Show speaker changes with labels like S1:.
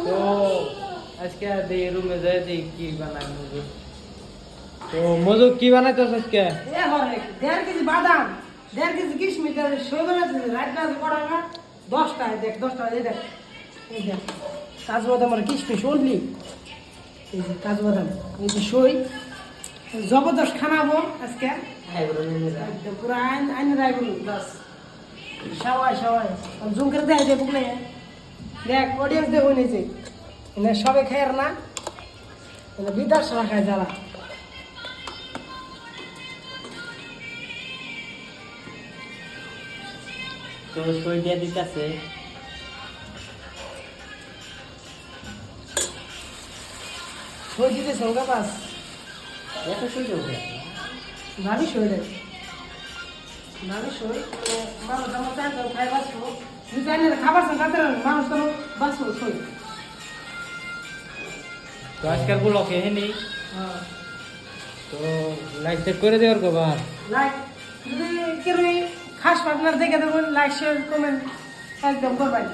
S1: তো আজকে এই রুমে যাই দেখি কি বানাই মজু। তো মজু কি বানাইতেছ আজকে?
S2: এ হরে 1.5 কেজি বাদাম, 1.5 কেজি কিশমিশ, সই বানাইছে রাত না করা না 10 টাকা দেখ 10 টাকা এই দেখ। এই দেখ কাজু বাদাম আর কিশমিশ অনলি। এই যে কাজু বাদাম, এই যে সই জবরদস্ত খানাবো আজকে। একদম পুরো আইন আইন রাইবুল বাস সবাই সবাই জুম করে দেয় যে বুকলে দেখ অডিয়েন্স দেখুন এই যে এনে সবে খায়ের না এনে বিদাস রাখায় যারা
S1: তো সই দিয়ে দিতেছে।
S2: সই দিতে সঙ্গে পাস
S1: এত সই দেবো
S2: ভাবি সই দেয় ভাবি সই মানুষ আমার চাই তো খাই বাঁচবো ডিজাইনের খাবার সাথে মানুষ তো বাঁচবো সই।
S1: তো আজকের ব্লগে হেনি
S2: হ্যাঁ
S1: তো লাইক চেক করে দেওয়ার কবার
S2: লাইক যদি কেউ খাস পার্টনার দেখে দেবেন লাইক শেয়ার কমেন্ট একদম করবেন।